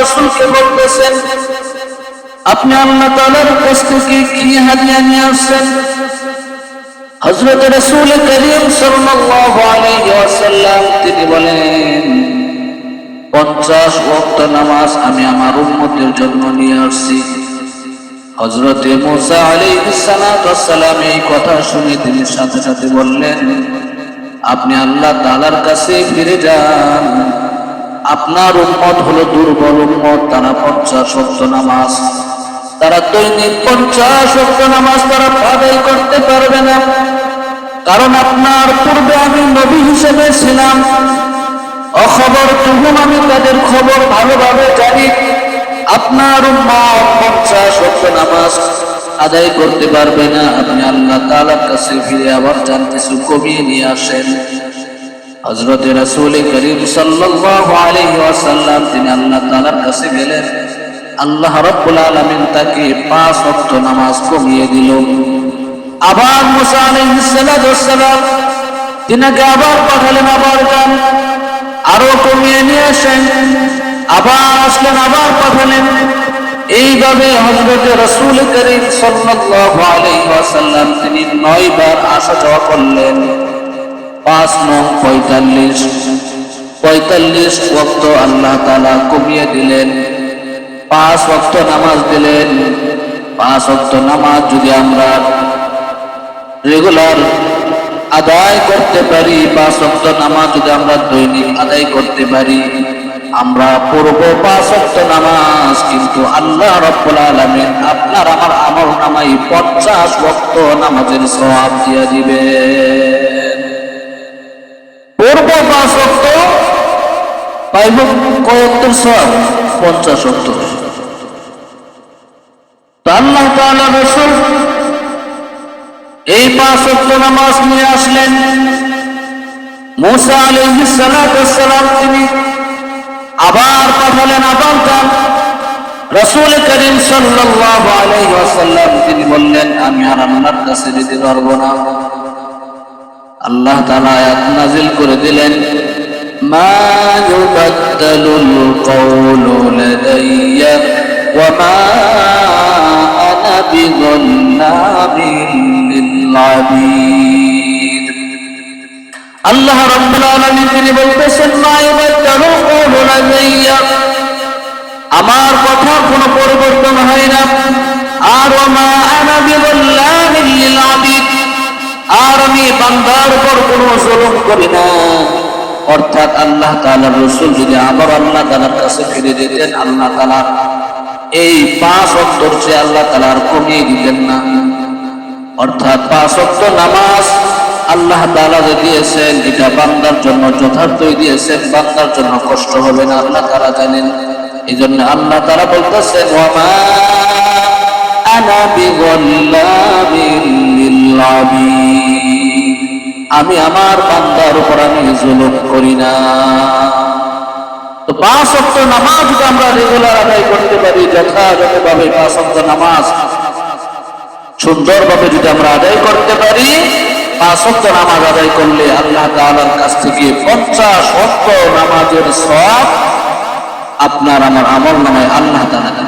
রাসূলকে বলতেছেন, আপনি আল্লাহ তাআলার কাছ থেকে কি হাদিয়া নিয়ে আসছেন? হযরত রাসূল করিম সাল্লাল্লাহু আলাইহি ওয়াসাল্লাম তিনি বলেন, 50 ওয়াক্ত নামাজ আমি আমার উম্মতের জন্য নিয়ে আসছি। হযরত মুসা আলাইহিস সালাতু ওয়াস সালাম এই কথা শুনে তিনি সাথে সাথে বললেন, আপনি আল্লাহ তাআলার কাছে ফিরে যান। আপনার উম্মত হলো দুর্বল উম্মত, তারা 50 ওয়াক্ত নামাজ, তারা দৈনিক 50 ওয়াক্ত নামাজ তারা আদায় করতে পারবে না। কারণ আপনার পূর্বে আমি নবী হিসেবে ছিলাম, অখবর তুহুম আমি তাদের খবর ভালোভাবে জানি। আপনার উম্মত 50 ওয়াক্ত নামাজ আদায় করতে পারবে না। আপনি আল্লাহ তাআলার কাছে ফিরে আবার যান, কিছু কমিয়ে নিয়ে আসেন। হযরত রাসূল করিম সাল্লাল্লাহু আলাইহি ওয়াসাল্লাম তিনি আল্লাহ তাআলার কাছে গেলেন। আল্লাহ রাব্বুল আলামিন তাকে 5 ওয়াক্ত নামাজ কমিয়ে দিল। আবার মুসা আলাইহিস সালাম তিনাকে আবার পাঠালেন, আবার যান, আরো কমিয়ে নিয়ে আসেন। আবার আসলেন, আবার পাঠালেন। এইভাবে হযরত রাসূল করিম সাল্লাল্লাহু আলাইহি ওয়াসাল্লাম তিনি 9 বার আসা যাওয়া করলেন। 5 নং 45 ওয়াক্ত আল্লাহ তাআলা কমিয়ে দিলেন, 5 ওয়াক্ত নামাজ দিলেন। 5 ওয়াক্ত নামাজ যদি আমরা রেগুলার আদায় করতে পারি, 5 ওয়াক্ত নামাজ যদি আমরা দৈনিক আদায় করতে পারি, আমরা পড়ব 5 ওয়াক্ত নামাজ, কিন্তু আল্লাহ রাব্বুল আলামিন আপনার আমার আমল নামায় 50 ওয়াক্ত নামাজের সওয়াব দিয়ে দিবেন। পড়ব 5 ওয়াক্ত, পাইব কয়েকটার সওয়াব? 50 ওয়াক্ত। তো আল্লাহ তাআলা রাসূল এই 5 ওয়াক্ত নামাজ নিয়ে আসলেন। মুসা আলাইহিস সালাম তিনি আবার পাঠালেন, আবার যান। রাসূল করিম সাল্লাল্লাহু আলাইহি ওয়াসাল্লাম তিনি বললেন, আমি আর আল্লাহর কাছে যেতে পারবো না। আল্লাহ তাআলা আয়াত নাযিল করে দিলেন, মা ইউবাদদালুল কওলু লাদাইয়া ওয়া মা আনা বিযাল্লামিন লিল আবিদ। আল্লাহ রাব্বুল আলামিন তিনি বলতেছেন, মা ইউবাদদালুল কওলু লাদাইয়া, আমার কথার কোনো পরিবর্তন হয় না। আর ওয়া মা আনা বিযাল্লামিন লিল আবিদ, আর আমি বান্দার উপর কোনো জুলুম করি না। অর্থাৎ আল্লাহ তাআলার রাসূল যদি আবার আল্লাহ তাআলার কাছে ফিরে যেতেন, আল্লাহ তাআলা এই 5 ওয়াক্তর চেয়ে আল্লাহ তাআলা আর কমিয়ে দিতেন না। অর্থাৎ 5 ওয়াক্ত নামাজ আল্লাহ তাআলা যে দিয়েছেন, এটা বান্দার জন্য যথার্থই দিয়েছেন, বান্দার জন্য কষ্ট হবে না, আল্লাহ তাআলা জানেন। এই জন্য আল্লাহ তাআলা বলতেছেন, ওয়া মা আনা বিযাল্লামিন লিল আবিদ, আমি আমার বান্দার উপর আমি জুলুম করি না। তো 5 ওয়াক্ত নামাজ যদি আমরা রেগুলার আদায় করতে পারি, যথাযথভাবে 5 ওয়াক্ত নামাজ সুন্দরভাবে যদি আমরা আদায় করতে পারি, 5 ওয়াক্ত নামাজ আদায় করলে আল্লাহ তাআলার কাছ থেকে 50 ওয়াক্ত নামাজের সওয়াব আপনার আমার আমল নামায় আল্লাহ তাআলা দেন।